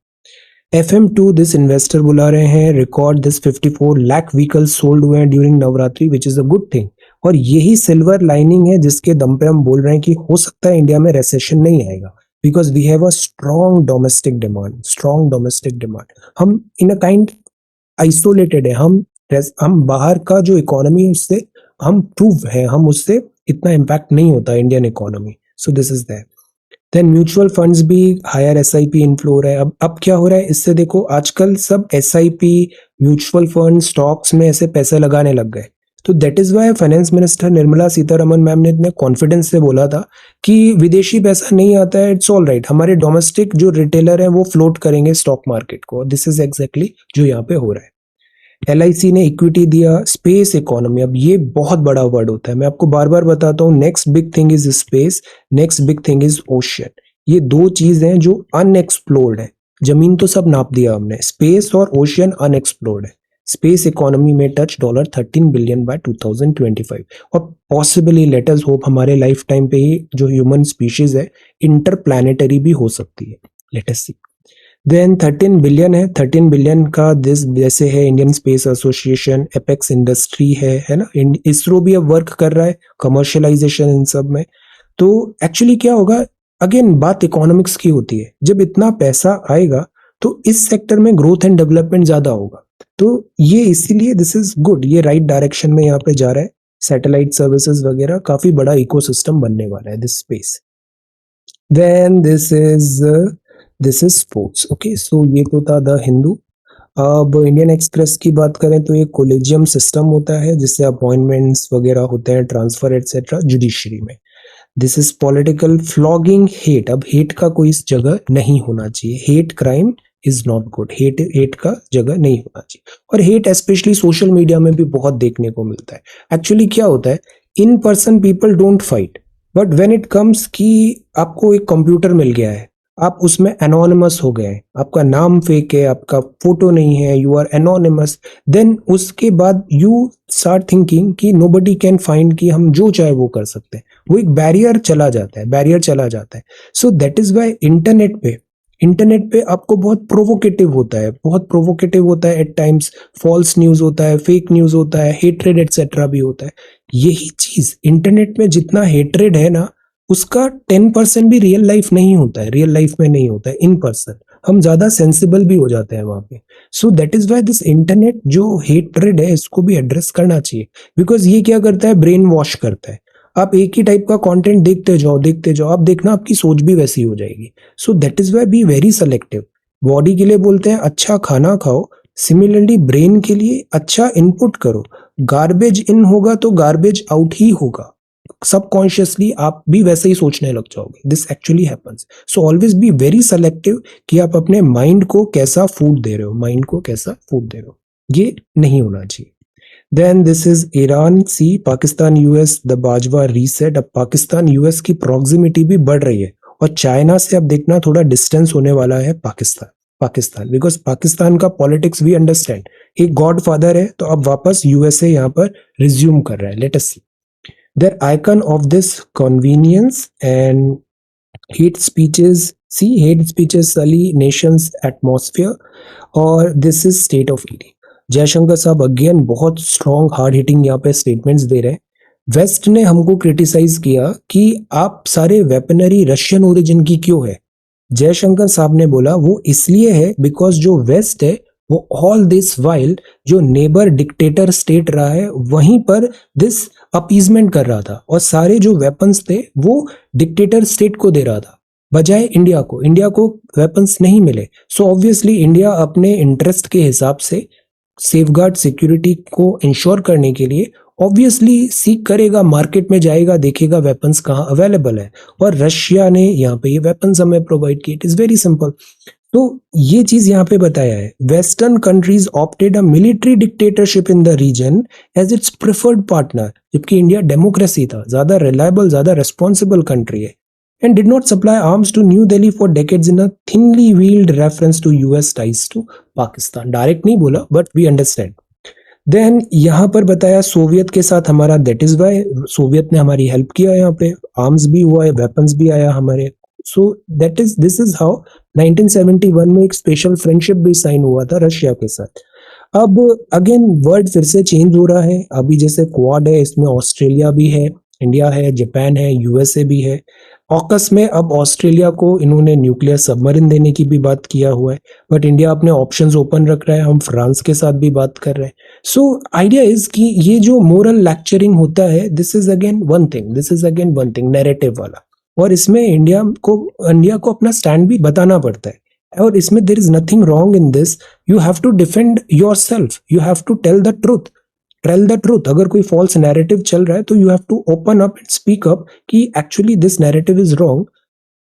FM2 दिस इन्वेस्टर बुला रहे हैं, record this 54 lakh vehicles sold हुए हैं during Navratri, which is a good thing. और यही सिल्वर लाइनिंग है जिसके दम पे हम बोल रहे हैं कि हो सकता है इंडिया में रेसेशन नहीं आएगा, because we have a strong domestic demand. हम इन अ काइंड आइसोलेटेड है, हम बाहर का जो इकोनॉमी है उससे हम प्रूव है, हम उससे इतना इम्पैक्ट नहीं होता Indian economy. So this is that. Then mutual funds भी हायर SIP इनफ्लो हो रहा है। अब क्या हो रहा है इससे देखो, आजकल सब SIP म्यूचुअल फंड स्टॉक्स में ऐसे पैसे लगाने लग गए। तो that is why finance minister Nirmala Sitharaman ma'am ने इतने कॉन्फिडेंस से बोला था कि विदेशी पैसा नहीं आता है, इट्स ऑल राइट, हमारे डोमेस्टिक जो रिटेलर है वो फ्लोट करेंगे स्टॉक मार्केट को। दिस इज एग्जैक्टली जो यहाँ पे हो रहा है। LIC ने इक्विटी दिया। स्पेस इकोनॉमी, अब ये बहुत बड़ा वर्ड होता है, मैं आपको बार बार बताता हूँ। Next big thing is space, next big thing is ocean. ये दो चीज हैं जो अनएक्सप्लोर्ड है। जमीन तो सब नाप दिया हमने, स्पेस और ओशियन अनएक्सप्लोर्ड है। स्पेस इकोनॉमी में टच $13 बिलियन बाय 2025 और पॉसिबली लेट अस होप हमारे लाइफ टाइम पे ही जो ह्यूमन स्पीशीज है इंटरप्लैनेटरी भी हो सकती है, let us see. Then 13 billion है, 13 बिलियन का दिस जैसे है Indian space association, apex industry है ना, इसरो भी अब वर्क कर रहा है कमर्शियलाइजेशन इन सब में। तो एक्चुअली क्या होगा, अगेन बात इकोनॉमिक्स की होती है, जब इतना पैसा आएगा तो इस सेक्टर में ग्रोथ एंड डेवलपमेंट ज्यादा होगा। तो ये इसीलिए दिस इज गुड, ये राइट डायरेक्शन में यहाँ पे जा रहा है। सैटेलाइट सर्विसेज वगैरह काफी बड़ा इकोसिस्टम बनने वाला है this space. Then this is sports. Okay, so ये तो था द हिंदू। अब इंडियन एक्सप्रेस की बात करें तो ये कोलेजियम सिस्टम होता है जिससे अपॉइंटमेंट्स वगैरह होते हैं, ट्रांसफर एटसेट्रा जुडिशरी में। This is political flogging hate. अब हेट का कोई इस जगह नहीं होना चाहिए, hate crime is not good, hate का जगह नहीं होना चाहिए। और हेट स्पेशली सोशल मीडिया में भी बहुत देखने को मिलता है। एक्चुअली क्या होता है, in person people don't fight, but when it comes कि आपको एक कंप्यूटर मिल गया है, आप उसमें एनोनिमस हो गए, आपका नाम फेक है, आपका फोटो नहीं है, यू आर एनोनिमस, देन उसके बाद यू स्टार्ट थिंकिंग कि नोबडी कैन फाइंड, कि हम जो चाहे वो कर सकते हैं। वो एक बैरियर चला जाता है। So that is why internet पे आपको बहुत प्रोवोकेटिव होता है एट टाइम्स, फॉल्स न्यूज होता है, फेक न्यूज होता है, हेट्रेड एटसेट्रा भी होता है। यही चीज इंटरनेट में जितना हेट्रेड है ना, उसका 10% भी रियल लाइफ में नहीं होता है इन पर्सन। हम ज्यादा सेंसिबल भी हो जाते हैं वहां पे। सो that is why this internet जो हेट्रेड है इसको भी एड्रेस करना चाहिए, बिकॉज ये क्या करता है, ब्रेन वॉश करता है। आप एक ही टाइप का कंटेंट देखते जाओ, आप देखना आपकी सोच भी वैसी हो जाएगी। So that is why be very selective. Body के लिए बोलते हैं अच्छा खाना खाओ, सिमिलरली ब्रेन के लिए अच्छा इनपुट करो। गार्बेज इन होगा तो गार्बेज आउट ही होगा, सबकॉन्शियसली आप भी वैसे ही सोचने लग जाओगे। This actually happens. So always B very selective कि आप अपने माइंड को कैसा फूड दे रहे हो, ये नहीं होना चाहिए। Then this is Iran see, Pakistan US the Bajwa reset. अब पाकिस्तान यूएस की प्रॉक्सिमिटी भी बढ़ रही है और चाइना से अब देखना थोड़ा डिस्टेंस होने वाला है पाकिस्तान बिकॉज पाकिस्तान का पॉलिटिक्स भी अंडरस्टैंड, एक गॉड फादर है तो अब वापस यूएसए यहाँ पर रिज्यूम कर रहा है। Let us see. They're icon of this convenience and hate speeches sully nation's atmosphere और this is state of eating। Jaishankar साहब अगेन बहुत स्ट्रॉन्ग हार्ड हिटिंग यहाँ पे स्टेटमेंट्स दे रहे हैं। वेस्ट ने हमको क्रिटिसाइज किया कि आप सारे वेपनरी रशियन ओरिजिन की क्यों है। जयशंकर साहब ने बोला वो इसलिए है बिकॉज जो वेस्ट है वो ऑल दिस वाइल जो नेबर डिक्टेटर स्टेट रहा है वहीं पर दिस अपीजमेंट कर रहा था और सारे जो वेपन्स थे वो डिक्टेटर स्टेट को दे रहा था बजाय इंडिया को वेपन्स नहीं मिले। सो ऑब्वियसली इंडिया अपने इंटरेस्ट के हिसाब से सेफगार्ड सिक्योरिटी को इंश्योर करने के लिए ऑब्वियसली सीख करेगा, मार्केट में जाएगा, देखेगा वेपन्स कहाँ अवेलेबल है और रशिया ने यहाँ पे ये वेपन्स हमें प्रोवाइड किए। It is very simple. तो ये चीज यहाँ पे बताया है, western countries opted a military dictatorship in the region as it's preferred partner, जबकि इंडिया डेमोक्रेसी था, ज्यादा रिलायबल, ज्यादा रेस्पॉन्सिबल कंट्री है, and did not supply arms to New Delhi for decades in a thinly veiled reference to US ties to Pakistan. Direct नहीं बोला but we understand. Then यहाँ पर बताया सोवियत के साथ हमारा, दैट इज वाई सोवियत ने हमारी हेल्प किया, यहाँ पे आर्म्स भी हुआ है, वेपन्स भी आया हमारे। सो that is this is how 1971 में एक स्पेशल फ्रेंडशिप भी साइन हुआ था रशिया के साथ। अब अगेन वर्ड फिर से चेंज हो रहा है। अभी जैसे क्वाड है, इसमें ऑस्ट्रेलिया भी है, इंडिया है, जापान है, यूएसए भी है। ऑकस में अब ऑस्ट्रेलिया को इन्होंने न्यूक्लियर सबमरीन देने की भी बात किया हुआ है, बट इंडिया अपने ऑप्शंस ओपन रख रहा है। हम फ्रांस के साथ भी बात कर रहे हैं। सो आइडिया इज कि ये जो मोरल लेक्चरिंग होता है, this is again one thing narrative वाला, और इसमें इंडिया को अपना स्टैंड भी बताना पड़ता है। और इसमें there is nothing wrong in this. You have to defend yourself, you have to tell the truth. अगर कोई फॉल्स नैरेटिव चल रहा है तो you have to open up and speak up कि actually this narrative is wrong.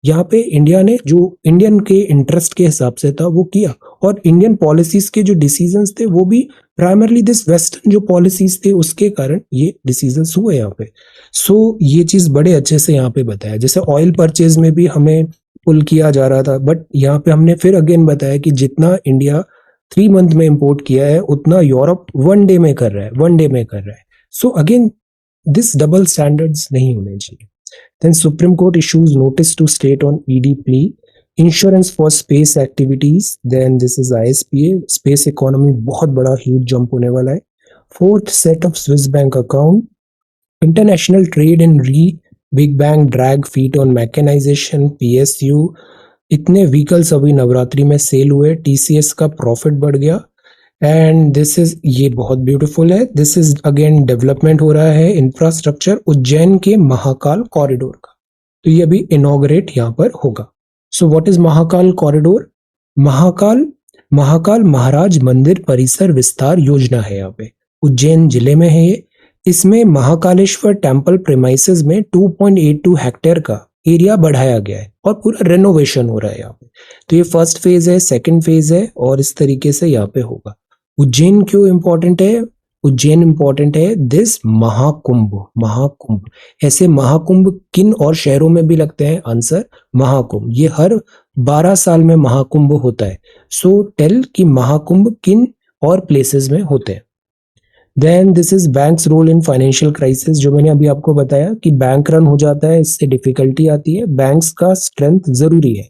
यहाँ पे India ने जो इंडियन के इंटरेस्ट के हिसाब से था वो किया, और इंडियन पॉलिसीज के जो डिसीजंस थे वो भी प्राइमरली दिस वेस्टर्न जो पॉलिसीज थे उसके कारण ये डिसीजंस हुए यहाँ पे। सो ये चीज बड़े अच्छे से यहाँ पे बताया। जैसे ऑयल परचेज में भी हमें पुल किया जा रहा था, बट यहाँ पे हमने फिर अगेन बताया कि जितना इंडिया 3 मंथ में इंपोर्ट किया है उतना यूरोप 1 डे में कर रहा है, 1 डे में कर रहा है। So again this double standards नहीं होने चाहिए। Then supreme court issues notice to state on ED plea, insurance for space activities, then this is ISPA, space economy बहुत बड़ा ह्यूज जंप होने वाला है। Fourth set of Swiss bank account, international trade and re big bang drag feet on mechanisation, PSU, इतने vehicles अभी नवरात्रि में cell हुए, TCS का प्रॉफिट बढ़ गया। एंड दिस इज, ये बहुत ब्यूटीफुल है, दिस इज अगेन डेवलपमेंट हो रहा है इंफ्रास्ट्रक्चर उज्जैन के महाकाल कॉरिडोर का, तो ये अभी इनॉग्रेट यहाँ पर होगा। So what is Mahakal corridor? Mahakal Mahakal Maharaj मंदिर परिसर विस्तार योजना है, यहाँ पे उज्जैन जिले में है ये। इसमें महाकालेश्वर टेम्पल प्रेमाइसेस में 2.82 हेक्टेयर का एरिया बढ़ाया गया है और पूरा रेनोवेशन हो रहा है यहाँ पे। तो ये फर्स्ट फेज है, सेकंड फेज है और इस तरीके से यहाँ पे होगा। उज्जैन क्यों इंपॉर्टेंट है? उज्जैन इंपॉर्टेंट है दिस महाकुंभ, महाकुंभ। ऐसे महाकुंभ किन और शहरों में भी लगते हैं? आंसर महाकुंभ, ये हर 12 साल में महाकुंभ होता है। सो टेल कि महाकुंभ किन और प्लेसेस में होते हैं। Then this is banks role in financial crisis, जो मैंने अभी आपको बताया कि बैंक रन हो जाता है, इससे डिफिकल्टी आती है, बैंक्स का स्ट्रेंथ जरूरी है।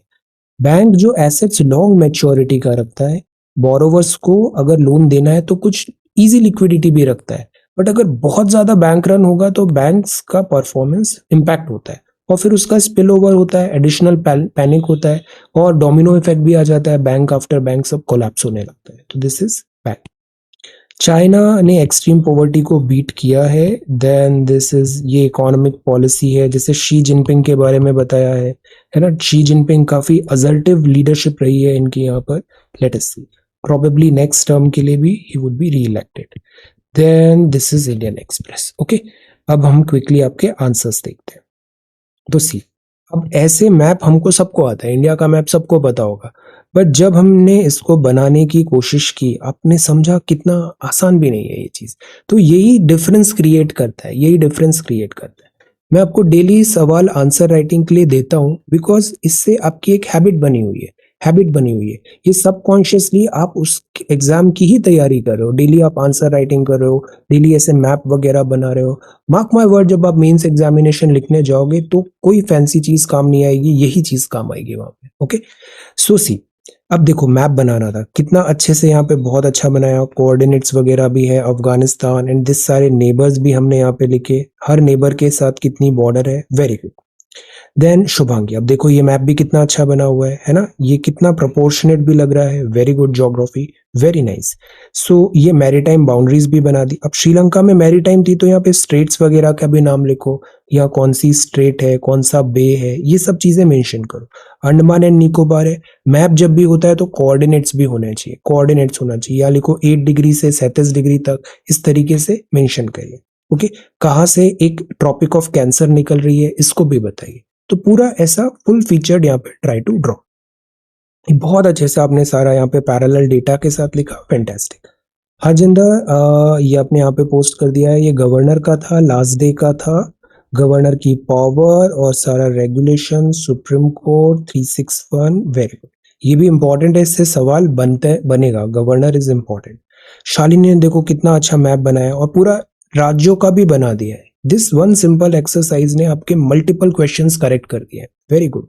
बैंक जो एसेट्स लॉन्ग मैच्योरिटी का रखता है, बोरोवर्स को अगर लोन देना है तो कुछ इजी लिक्विडिटी भी रखता है, बट अगर बहुत ज्यादा बैंक रन होगा तो बैंक्स का परफॉर्मेंस इंपैक्ट होता है और फिर उसका स्पिल ओवर होता है, एडिशनल पैनिक होता है और डोमिनो इफेक्ट भी आ जाता है, बैंक आफ्टर बैंक सब कोलैप्स होने लगता है। तो दिस इज बैंक। चाइना ने एक्सट्रीम पॉवर्टी को बीट किया है। देन दिस इज, ये इकोनॉमिक पॉलिसी है, जैसे शी जिनपिंग के बारे में बताया है ना। शी जिनपिंग काफी असर्टिव लीडरशिप रही है इनकी यहाँ पर। Let us see, probably next term के लिए भी ही would be reelected. Then this is Indian Express. Okay, अब हम क्विकली आपके आंसर्स देखते हैं। तो सी, अब ऐसे मैप हमको सबको आता है, इंडिया का मैप सबको पता होगा, बट जब हमने इसको बनाने की कोशिश की, आपने समझा कितना आसान भी नहीं है ये चीज। तो यही डिफरेंस क्रिएट करता है, यही डिफरेंस क्रिएट करता है। मैं आपको डेली सवाल आंसर राइटिंग के लिए देता हूं बिकॉज इससे आपकी एक हैबिट बनी हुई है, हैबिट बनी हुई है। ये सबकॉन्शियसली आप उस एग्जाम की ही तैयारी कर रहे हो, डेली आप आंसर राइटिंग कर रहे हो, डेली ऐसे मैप वगैरह बना रहे हो। मार्क माय वर्ड, जब आप मेंस एग्जामिनेशन लिखने जाओगे तो कोई फैंसी चीज काम नहीं आएगी, यही चीज काम आएगी वहां पे। ओके, सो सी, अब देखो मैप बनाना था, कितना अच्छे से यहाँ पे बहुत अच्छा बनाया, कोऑर्डिनेट्स वगैरह भी है, अफगानिस्तान एंड दिस सारे नेबर्स भी हमने यहाँ पे लिखे, हर नेबर के साथ कितनी बॉर्डर है, वेरी गुड। देन शुभांगी, अब देखो ये मैप भी कितना अच्छा बना हुआ है ना, ये कितना प्रोपोर्शनेट भी लग रहा है, very good geography, very nice. So ये मैरीटाइम बाउंड्रीज भी बना दी। अब श्रीलंका में मैरीटाइम थी तो यहाँ पे स्ट्रेट्स वगैरह का भी नाम लिखो, यहाँ कौन सी स्ट्रेट है, कौन सा बे है, ये सब चीजें मेंशन करो। अंडमान एंड निकोबार है, मैप जब भी होता है तो कोऑर्डिनेट्स भी होने चाहिए, कोऑर्डिनेट्स होना चाहिए, यहाँ लिखो 8 डिग्री से 37 डिग्री तक, इस तरीके से मेंशन करिए। ओके, कहाँ से एक ट्रॉपिक ऑफ कैंसर निकल रही है इसको भी बताइए। तो पूरा ऐसा फुल फीचर्ड यहाँ पे ट्राई टू ड्रॉ। बहुत अच्छे से आपने सारा यहाँ पे पैरेलल डेटा के साथ लिखा, फैंटास्टिक। हरजिंदर, ये आपने यहाँ पे पोस्ट कर दिया है, ये गवर्नर का था, लास्ट डे का था, गवर्नर की पावर और सारा regulation, supreme court 361, very good. ये भी इंपॉर्टेंट है, इससे सवाल बनेगा, गवर्नर इज इंपॉर्टेंट। शालिनी ने देखो कितना अच्छा मैप बनाया और पूरा राज्यों का भी बना दिया है। दिस वन सिंपल एक्सरसाइज ने आपके मल्टीपल क्वेश्चंस करेक्ट कर दिए, वेरी गुड।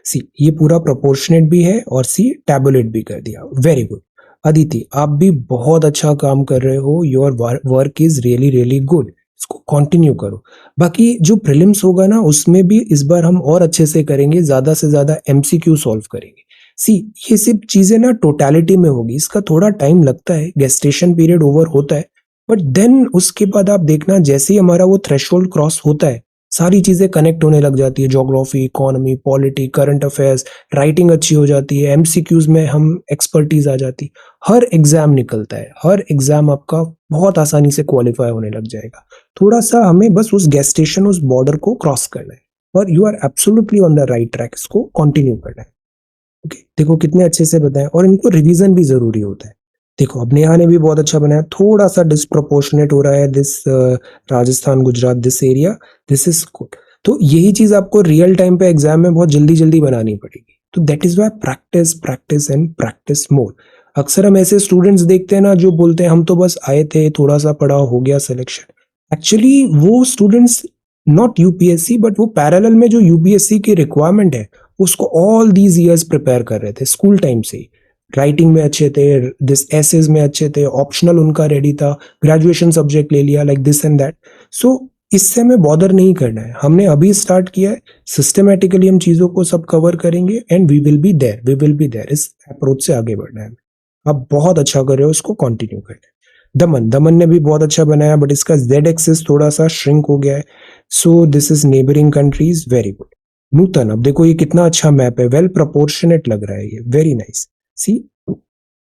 सी, ये पूरा प्रोपोर्शनेट भी है और सी टैबुलेट भी कर दिया, वेरी गुड। अदिति, आप भी बहुत अच्छा काम कर रहे हो, your work is really really good, इसको कंटिन्यू करो। बाकी जो प्रीलिम्स होगा ना उसमें भी इस बार हम और अच्छे से करेंगे, ज्यादा से ज्यादा एमसीक्यू सॉल्व करेंगे। सी, ये सब चीजें ना टोटलिटी में होगी, इसका थोड़ा टाइम लगता है, गेस्टेशन पीरियड ओवर होता है, बट देन उसके बाद आप देखना जैसे ही हमारा वो थ्रेशोल्ड क्रॉस होता है, सारी चीजें कनेक्ट होने लग जाती है, geography, economy, polity, current affairs, writing अच्छी हो जाती है, एमसीक्यूज में हम एक्सपर्टीज आ जाती, हर एग्जाम निकलता है, हर एग्जाम आपका बहुत आसानी से क्वालिफाई होने लग जाएगा। थोड़ा सा हमें बस उस गेस्टेशन, उस बॉर्डर को क्रॉस करना है और you are absolutely on the right track, इसको कंटिन्यू करना है। ओके, देखो कितने अच्छे से बताएं और इनको रिवीजन भी जरूरी होता है। देखो अब नेहा ने भी बहुत अच्छा बनाया, थोड़ा सा डिस्प्रोपोर्शनेट हो रहा है this Rajasthan Gujarat this area, this is good. तो यही चीज आपको रियल टाइम पे एग्जाम में बहुत जल्दी जल्दी बनानी पड़ेगी। तो that is why practice practice and practice more. अक्सर हम ऐसे स्टूडेंट्स देखते हैं ना जो बोलते हैं हम तो बस आए थे, थोड़ा सा पढ़ा, हो गया सिलेक्शन। एक्चुअली वो स्टूडेंट्स नॉट यूपीएससी बट वो पैरेलल में जो यूपीएससी की रिक्वायरमेंट है उसको ऑल दीज इयर्स प्रिपेयर कर रहे थे स्कूल टाइम से ही। राइटिंग में अच्छे थे, दिस एसेज में अच्छे थे, ऑप्शनल उनका रेडी था, ग्रेजुएशन सब्जेक्ट ले लिया लाइक दिस एंड दैट। सो इससे हमें बॉदर नहीं करना है, हमने अभी स्टार्ट किया है, सिस्टमेटिकली हम चीजों को सब कवर करेंगे and we will be there, इस अप्रोच से आगे बढ़ना है। आप बहुत अच्छा कर रहे हो, इसको कंटिन्यू करना है। दमन ने भी बहुत अच्छा बनाया बट इसका जेड एक्सिस थोड़ा सा श्रिंक हो गया है। So this is neighbouring countries, very good. Nutan, अब देखो ये कितना अच्छा मैप है, वेल प्रोपोर्शनेट लग रहा है ये, वेरी नाइस। सी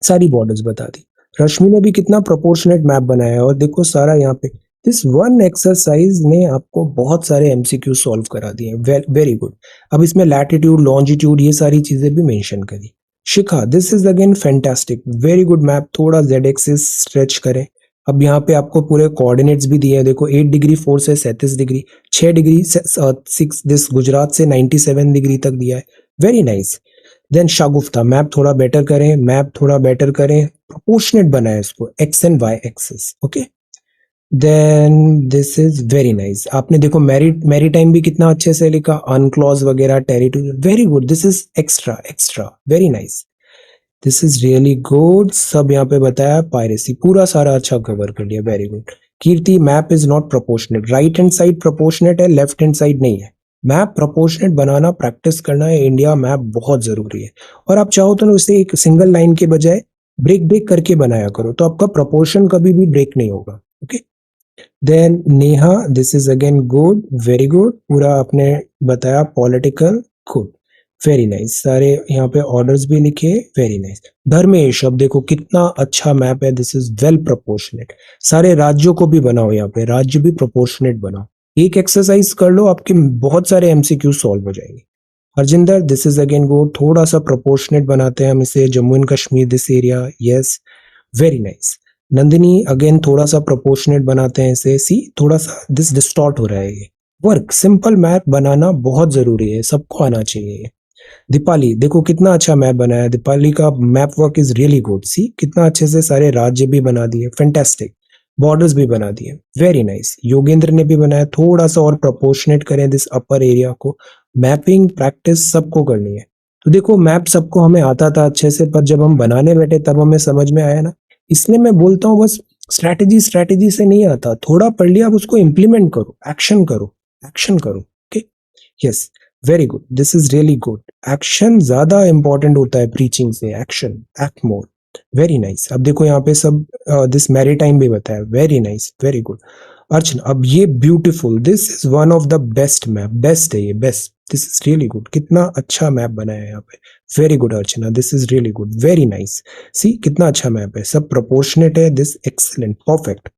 सारी बॉर्डर्स बता दी। रश्मि ने भी कितना प्रोपोर्शनेट मैप बनाया है और देखो सारा यहाँ पे दिस वन एक्सरसाइज ने आपको बहुत सारे एमसीक्यू सॉल्व करा दिए, वेरी गुड। अब इसमें लैटिट्यूड, लॉन्जिट्यूड ये सारी चीजें भी मेंशन करी। Shikha, this is again fantastic, very good map, थोड़ा जेड एक्सिस स्ट्रेच करें। अब यहाँ पे आपको पूरे कोऑर्डिनेट्स भी दिए हैं, देखो 8 डिग्री 4 से 37 डिग्री, 6 डिग्री 6 दिस गुजरात से 97 डिग्री तक दिया है, very nice. Then Shagufta, map थोड़ा बेटर करें, प्रोपोर्शनेट बनाए इसको, X and Y axis, okay. Then this is very nice, आपने देखो मैरीटाइम भी कितना अच्छे से लिखा, अनक्लॉज वगैरह, territory, very good, this is extra, very nice, this is really good. सब यहाँ पे बताया, पायरेसी पूरा सारा अच्छा कवर कर लिया, very good. Kirti, map is not proportionate, right hand side proportionate है, लेफ्ट हैंड साइड नहीं है। मैप प्रोपोर्शनेट बनाना प्रैक्टिस करना है, इंडिया मैप बहुत जरूरी है। और आप चाहो तो उसे एक सिंगल लाइन के बजाय ब्रेक करके बनाया करो, तो आपका प्रोपोर्शन कभी भी ब्रेक नहीं होगा, okay. Then Neha, this is again good, very good, पूरा आपने बताया, पॉलिटिकल, गुड, वेरी नाइस, सारे यहाँ पे ऑर्डर्स भी लिखे, वेरी नाइस। धर्मेश, अब देखो कितना अच्छा मैप है, दिस इज वेल प्रोपोर्शनेट, सारे राज्यों को भी बनाओ, यहाँ पे राज्य भी प्रोपोर्शनेट बनाओ, एक एक्सरसाइज कर लो, आपके बहुत सारे एमसीक्यू सॉल्व हो जाएंगे। Harjinder, this is again good, थोड़ा सा प्रोपोर्शनेट बनाते हैं हम इसे, Jammu and Kashmir this area, yes, very nice. Nandini, again थोड़ा सा प्रोपोर्शनेट बनाते हैं इसे, सी थोड़ा सा दिस डिस्टॉर्ट हो रहा है ये। वर्क, सिंपल मैप बनाना बहुत जरूरी है, सबको आना चाहिए। दीपाली, देखो कितना अच्छा मैप बनाया, दीपाली का map work is really good, see कितना अच्छे से सारे राज्य भी बना दिए, फैंटास्टिक, बॉर्डर्स भी बना दिए, वेरी नाइस। योगेंद्र ने भी बनाया, थोड़ा सा और प्रोपोर्शनेट करें दिस अपर एरिया को, मैपिंग प्रैक्टिस सबको करनी है। तो देखो मैप सबको हमें आता था अच्छे से, पर जब हम बनाने बैठे तब हमें समझ में आया ना, इसलिए मैं बोलता हूँ बस स्ट्रैटेजी से नहीं आता, थोड़ा पढ़ लिया, अब उसको इम्प्लीमेंट करो, एक्शन करो, okay, yes, very good, this is really good. Action ज्यादा इंपॉर्टेंट होता है प्रीचिंग से, एक्शन, एक्ट मोर, वेरी नाइस। अब देखो यहाँ पे सब दिस मैरीटाइम भी बताया, वेरी नाइस, वेरी गुड। अर्चना, अब ये beautiful, this is one of the best map, best है ये, best, this is really good, कितना अच्छा मैप बनाया है यहाँ पे, very good Archana, this is really good, very nice. See कितना अच्छा मैप है, सब प्रोपोर्शनेट है, this excellent, perfect.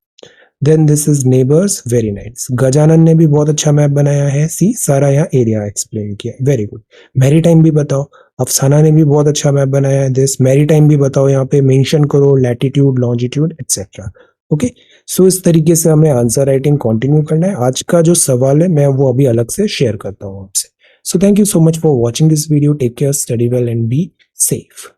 Then this is neighbours, very nice. Gajanan ने भी बहुत अच्छा मैप बनाया है, सी सारा यहाँ एरिया एक्सप्लेन किया, वेरी गुड। मैरीटाइम भी बताओ, अफसाना ने भी बहुत अच्छा मैप बनाया है, दिस मैरीटाइम भी बताओ, यहाँ पे मेंशन करो लैटिट्यूड, लॉन्जिट्यूड एक्सेट्रा, ओके। सो इस तरीके से हमें आंसर राइटिंग कंटिन्यू करना है। आज का जो सवाल है मैं वो अभी अलग से शेयर करता हूँ आपसे। So thank you so much for watching this video, take care, study well and be safe.